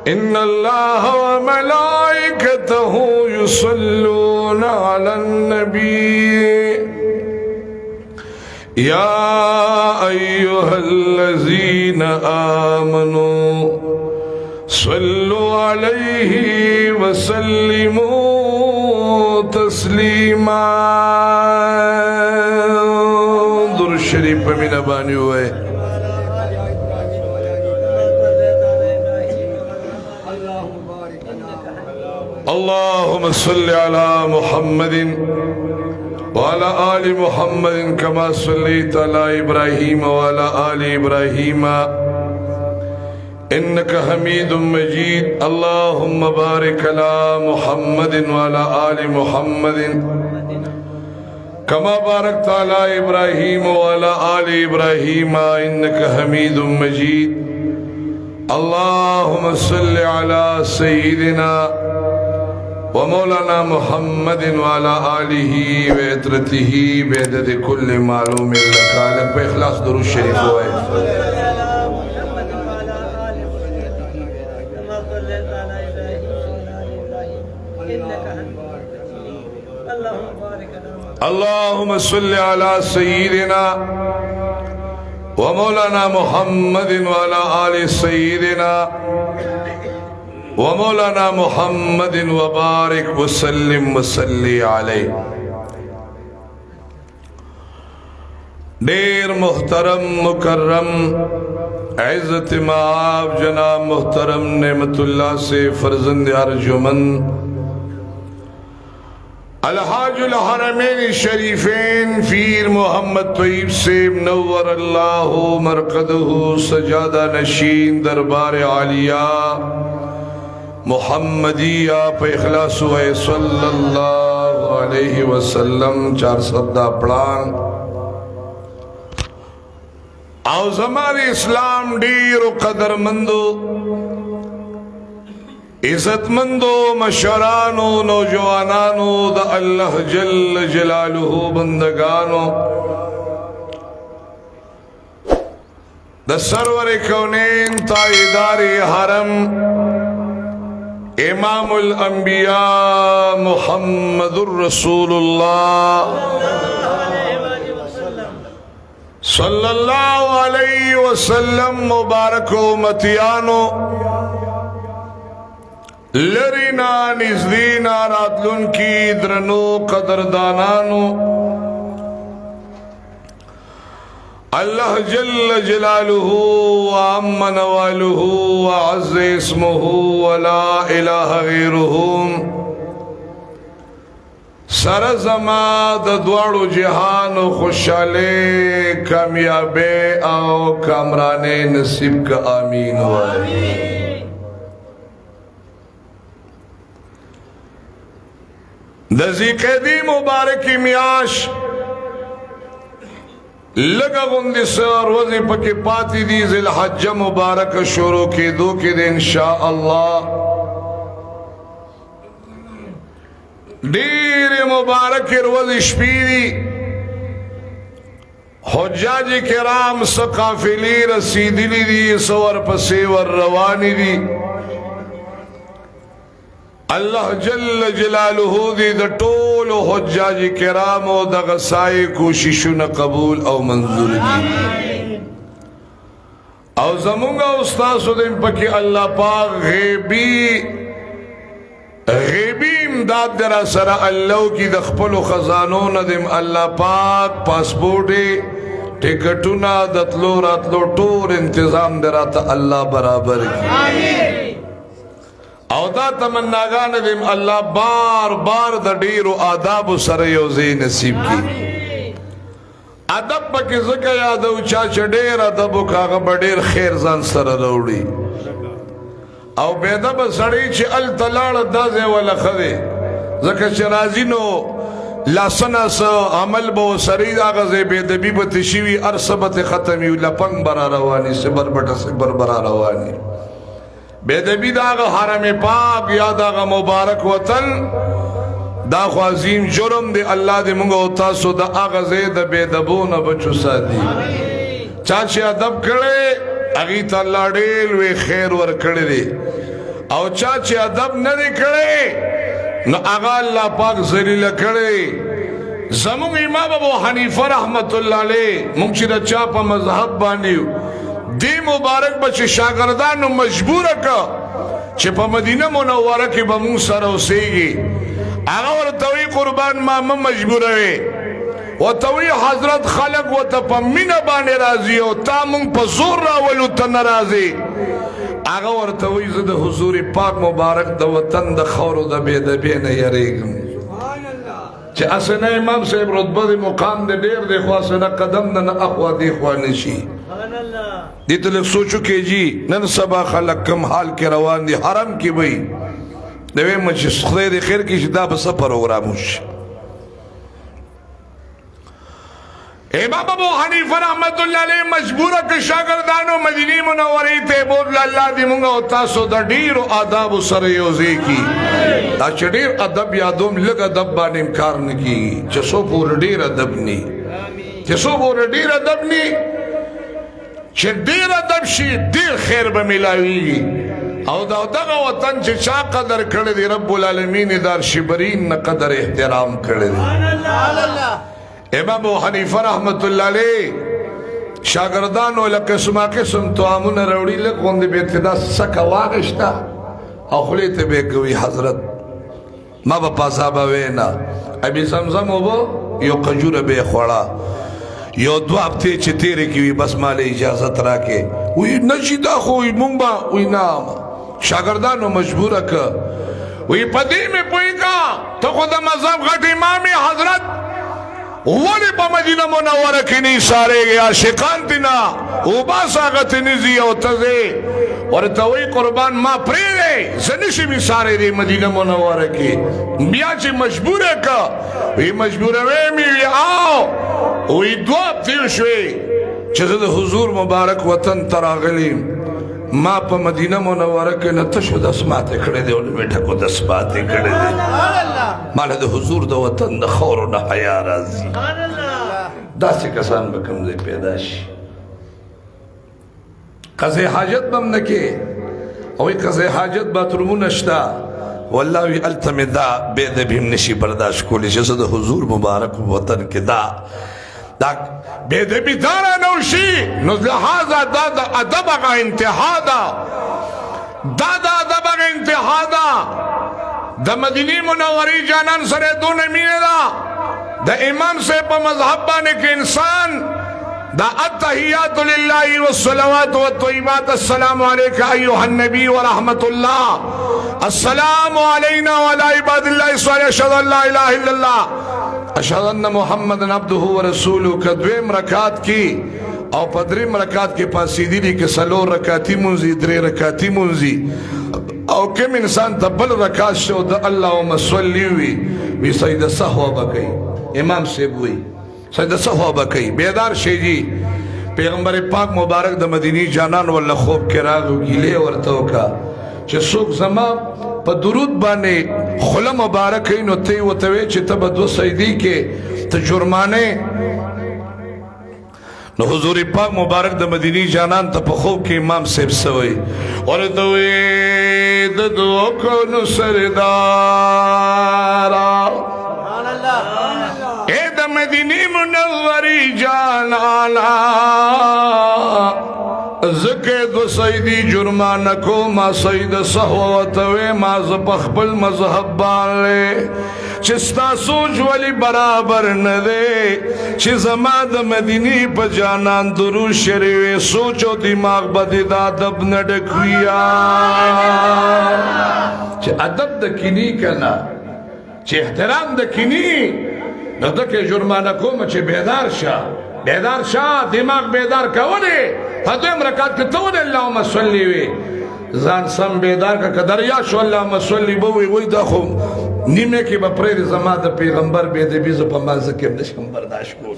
إن الله وملائكته يصلون على النبي يا أيها الذين آمنوا صلوا عليه وسلموا تسليما. درود شریف په مینه باندې وای. اللهم صل على محمد وعلى آل محمد كما صليت على إبراهيم وعلى آل إبراهيم إنك حميد مجيد. اللهم بارك على محمد وعلى آل محمد كما باركت على إبراهيم وعلى آل إبراهيم إنك حميد مجيد. اللهم صل على سيدنا ومولانا محمد وعلى آله وعترته بعدد كل معلوم لك. لك بإخلاص درود شريف ہوئے. اللهم صل على سيدنا ومولانا محمد وعلى آل سيدنا ومولانا محمد وبارك وسلم وصلی علیہ. دیر محترم مکرم عزت مآب جناب محترم نعمت اللہ سے فرزند ارجمند الحاج الحرمین شریفین پیر محمد طیب سے منور اللہ مرقدہ سجادہ نشین دربار عالیہ محمدیہ پہ اخلاص ہوئے صلی اللہ علیہ وسلم. 400 پڑھان او زمان اسلام دیر و قدر مندو عزت مندو مشرانو نوجوانانو دا اللہ جل جلالہ بندگانو دا سرور کونین تائیدار حرم امام الانبیاء محمد الرسول اللہ صلی اللہ علیہ وسلم مبارک امتیانو لرینا نزدینا راتلن کی درنو قدردانانو اللہ جل جلالہ وعم نوالہ وعز اسمہ ولا الہ غیرہم سرزما دوارو جہان خوشحالے کامیابے او کامرانے نصیب کا آمین ہوئے. دزی قیدی مبارکی میاش لگا غندی سر وزی پکی پاتی دی ذی الحج مبارک شروع کی دو کی دی انشاءاللہ دیر مبارک روزی شپیدی حجاج کرام سقافلی رسیدلی دی سور پسیور روانی دی. اللہ جل جلالہ دی دا طول حجاج کرام و دا غصائی کوششن قبول او منظور دی. او زمونگا استاذ دیم پکی اللہ پاک غیبی امداد درہ سرہ اللہ کی دخپل و خزانون دیم اللہ پاک پاسپورٹی ٹکٹونا دتلو راتلو ٹور انتظام درہ تا اللہ برابر کی. او دا تمناگان دیم اللہ بار بار دا دیر و آداب و سریوزی نصیب کی. ادب پاکی زکا یادو چاچا دیر ادب و کاغا بڑیر خیر زان سر روڑی او بیدب سڑی چی التلال دازے والا خدے زکا چرازی نو لاسنا سا عمل با سرید آغازے بیدبی بتشیوی ارسبت ختمیو لپنگ برا روانی سبر بٹا سبر برا روانی بیدبی دا آغا حرم پاک یا دا آغا مبارک وطن دا خو عظیم جرم دے اللہ دے منگا اتاسو دا آغازے دا بیدبون بچو سا دی چاچے ادب کرے اگیت اللہ ڈیل وی خیر ور کڑی دی او چا چې ادب نه دی کړی نو هغه الله پاک ذلیل کړی زموږ امام ابو حنیفه رحمت الله علیه موږ چې د چا په مذهب باندې دی مبارک به چې شاګردانو مجبور کړه چې په مدینه منوره کې به موږ سره اوسېږي هغه ورته وی قربان ما مجبوروي ورته وی حضرت خلق ورته په مینه باندې راځي او تا موږ په زور راولو ته نه راځي هغه ورته وی زه د حضور پاک مبارک د وطن د خاورو د بې ادبۍ نه یریږم چې اسنه امام صاحب رتبه د مقام د ډیر دی خو اسنه قدم نه اخوا دی خوا نشي دې ته لږ سوچو کې جی نن سبا خلک کم حال کې روان دي حرم کې وي دوی مچ خدای دې خیر کې شدا په سفر پروګرام وشي امام ابو حنیفه رحمت الله علیه مجبور ک شاګردانو مدینه منوره ته بول الله دې مونږ او تاسو د ډیرو آداب سره یوځي کی دا چې ډیر ادب یادوم لږ ادب باندې انکار نه کی چې سو پور ډیر ادب ني چې سو پور ډیر ادب ني چې ډیر ادب شي ډیر خیر به ملاوي او دغه وطن چې چا قدر کړی دی رب العالمین دار شبرین نه قدر احترام کړی دی امام ابو حنیفه رحمت الله علیه شاګردانو له قسمه قسم توامونه راوړي له غوندې به ابتدا سکه واغشتا او خلی ته به کوي حضرت ما په پاسابه وینا ابي زمزم وبو یو قجوره به خوړه یو دو هفته چې تیرې کیوي بس مال اجازه راکې وی نشي دا خو مونږ با وی نام شاګردانو مجبور ک وی پدې مې پويګه ته خو د مذهب غټ امام حضرت ولی پا مدینہ منورہ کی نہیں سارے گیا عاشقان تینا او باس آغت نزی او تزے ورطوئی قربان ما پریدے زنشی بھی سارے دی مدینہ منورہ کی بیا چی مجبور ہے کا وی مجبور ہے میوی آو وی دواب تیر شوی چیزد حضور مبارک وطن تراغلیم ما پا مدینہ منورہ کے نتشو دس ماتے کھڑے دے انہوں میں ٹھکو دس ماتے کھڑے دے مالا دے حضور دا وطن دا خور و نا حیاء رازی دا سی کسان بکم دے پیداش قضی حاجت بم نکے اوی قضی حاجت باترمون اشتا واللہ وی التم دا بید بیم نشی برداشت کولی جسد حضور مبارک وطن کے دا بے دبی دارا نوشی نو لحاظا دا ادب اگا انتہا دا ادب اگا انتہا دا مدینی منوری جانان سرے دون امین دا امام سے پا مذہب بانے کے انسان دا التحیات للہ والصلوات والطیبات السلام علیکہ ایوہ النبی ورحمت اللہ السلام علینا وعلی عباد اللہ صلی اشہد اللہ الہ الا اللہ اشهد ان محمد عبده ورسوله کدویم رکعت کی او پدریم رکعت کی پاسیدی لی که سلور رکعتی منزی دری رکعتی منزی او کم انسان تبل رکعت شو دا اللہم صلی وی سید صحوہ بکی امام سیب وی سید صحوہ بکی بیدار شیجی پیغمبر پاک مبارک دا مدینی جانان واللہ خوب کراغو گیلے ورطو کا چه سوک زمان پا درود بانے خلا مبارک اینو تی و توی چه تب دو سیدی کے تا جرمانے نو حضور پاک مبارک دا مدینی جانان تا پا خوب کے امام سیب سوئی اور دوی دو کنو سردارا اے دا مدینی منوری جانانا زکے دو سیدی جرمانکو ما سید صحوتوے ما زبخبل مذہب بالے چستا سوچ ولی برابر ندے چی زمان دا مدینی پا جانان درو شریوے سوچو دماغ بدی دا دب نڈکویا چی ادب دا کنی کنا چی احترام دا کنی نو دکے جرمانکو ما چی بیدار شاہ دماغ بیدار کونے فدویم رکعت کتونے اللہم صلی وی زان سم بیدار کا قدریا شو اللہم صلی بوی وی دا خو نیمے کی بپریر زمان دا پیغمبر بیدے بیزو پا مازکیم نشکم برداشت کو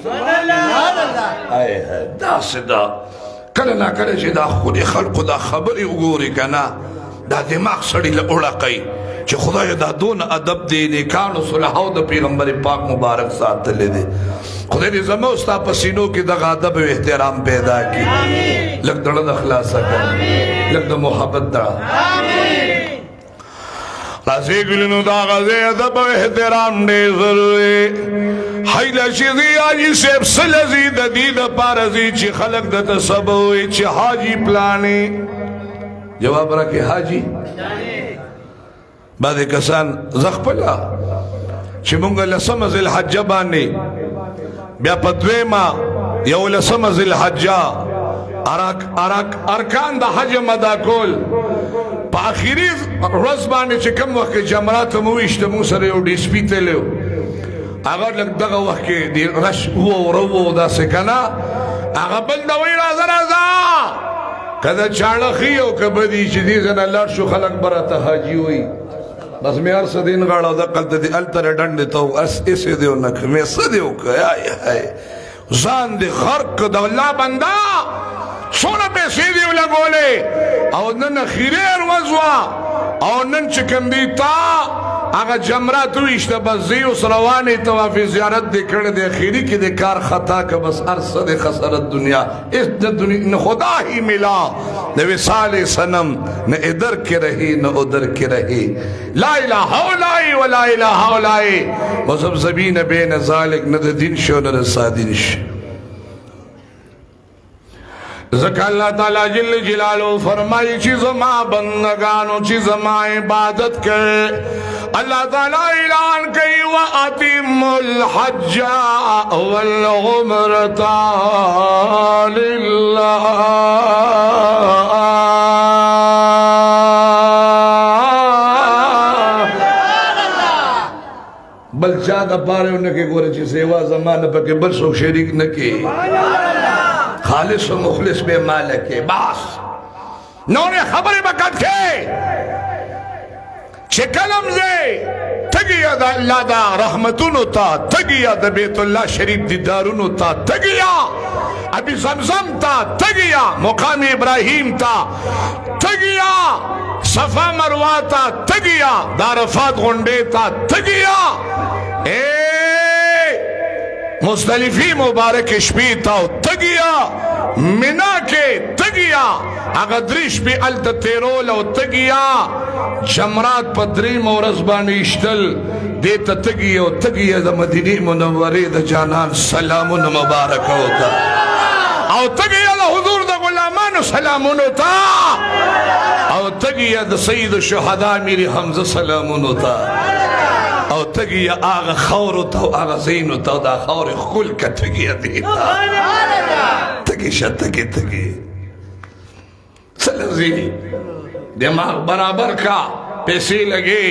آئے ہے دا صدا کلنا کلے چی دا خودی خلق دا خبری اگوری کنا دا دماغ سڑی لئوڑا قی چی خدای دا دون ادب دے نیکانو صلحاو دا پیغمبر پاک مبارک ساتھ لے دے خدای دی زمان استا پسینوں کی دا غادب و احترام پیدا کی لگ دڑا دا خلاصہ کر لگ دا محبت دا راځي ګلونو دا غزه ادب او احترام ډېر ضروري حیله شي حاجي صاحب سلزي د دې د پارزي چې خلق د تسبوي چې حاجي پلاني جواب راکې حاجي بعد کسان زغپلا چې مونږ لسم ذل حج باندې بیا پدویما یو لسم ذل حج ارکان د حج مدا کول په اخیری ورځ باندې چې کوم وخت جمرات مو وشته مو سره یو ډی سپی تلو هغه لږ دغه وخت کې د رش وو ورو دا سکنا هغه بل د وی راځه کله چاړه خيو کبدي چې دې زنه لار شو خلک برته حاجی وي بس مې هر سدين غاړه د قلت دي التر ډنډ ته اس اس دې نک مې سديو کای ځان دې غرق د الله بندا سونه پیسې دی ولګولې او نن خیریر وزوا او نن چې کوم دی تا هغه جمرات وشته بس زیو سروانې طواف زیارت دې کړې د اخیری کې د کار خطا ک بس ارسه د خسرت دنیا اس د دنیا نه خدا ہی ملا نہ وصال صنم نہ ادھر کے رہی نہ ادھر کے رہی لا الہ الا اللہ ولا الہ الا اللہ مذبذبین بین ذلک نہ دین شو نہ سادین ذکر اللہ تعالی جل جلالہ فرمائی چیز ما بندگانو چیز ما عبادت کرے اللہ تعالی اعلان کئی وَأَتِمُّ الْحَجَّ وَالْعُمْرَةَ لِلَّهِ بل چاہتا پارے انہیں کہ گورے چی سیوا زمانہ پہ کہ بل سو شریک نکی خالص و مخلص بے مالک باس نونے خبر بکت کے چکلم زے تگیا دا اللہ دا رحمتونو تا تگیا دا بیت اللہ شریف دی دارونو تا تگیا ابی زمزم تا تگیا مقام ابراہیم تا تگیا صفا مروہ تا تگیا دارفات غنڈے تا تگیا مزدلفی مبارک شپی تا تگیا منا کے تگیا اغدریش پی علت تیرول و تگیا جمرات پا دریم و رزبانی اشتل دیتا تگیا و تگیا دا مدینی منوری دا جانان سلامون مبارک ہوتا او تگیا دا حضور دا غلامان سلامون ہوتا او تگیا دا سید الشہداء میری حمزہ سلامون ہوتا او تگیا آغا خور ہوتا آغا زین ہوتا دا خور خل کا تگیا دیتا تگی شتگی تگی سلزی دماغ برابر کا پیسے لگے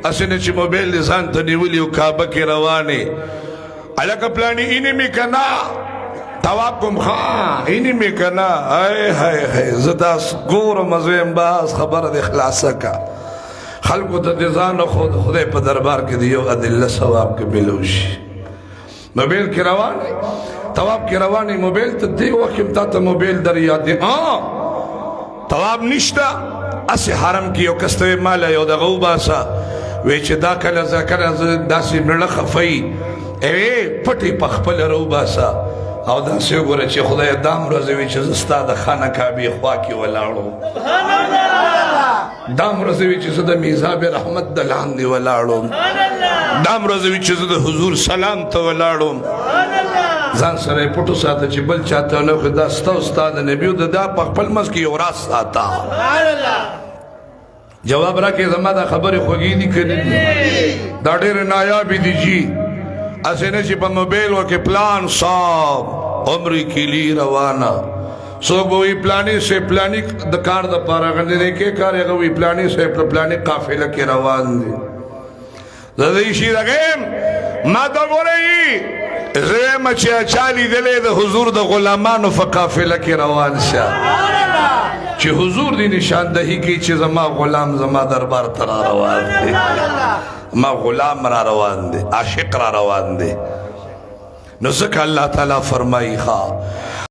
اسنے چی موبیل نزان تا نیولی و کعبہ کی روانے علاقہ پلانی اینی میں کنا تواب کم خواہ اینی میں کنا آئے ہائے ہائے زدہ گور مزویم باز خبر دے خلاصہ کا خلقو تا دیزان خود خودے پا دربار کے دیو عدل ثواب کے ملوشی موبیل کی روانے تواب کی روانے موبیل تا دیو وقیم تا تا موبیل در یاد دی تواب نشتا اسی حرم کیو کستوی مالا یو دا غوباسا ویچے دا کل ذکر دا سی مرلخ فی اوی پٹی پخپل روباسا او دا سیو گورا چی خدای دام روزوی چی زستا دا خانہ کعبی خواکی ولاړو دام روزوی چی زد میزاب رحمت دلان دی ولاړو دام روزوی چی زد حضور سلام تا ولاړو زان سره پټو ساته چې بل چاته نو خدا ستا استاد نبیو دا په خپل مس کې یو راس ساته جواب را کې زما دا خبره خوږی دي کړي دا ډېر نایاب دي جی اسنه چې په موبایل وکي پلان صاحب عمر کې لی روانه سو وی پلانی سے پلانی د کار د پاره غندې کې کار هغه وی پلانی سے پلانی قافله کې روان دي زدي شي راګم ما دا ګورې زویم چی اچالی دلے دا حضور دا غلامانو فقافلہ کی روان شا چی حضور دی نشاندہی کی چی زما غلام زما دربار ترا روان دے ما غلام را روان دے عاشق را روان دے نزک اللہ تعالیٰ فرمائی خواہ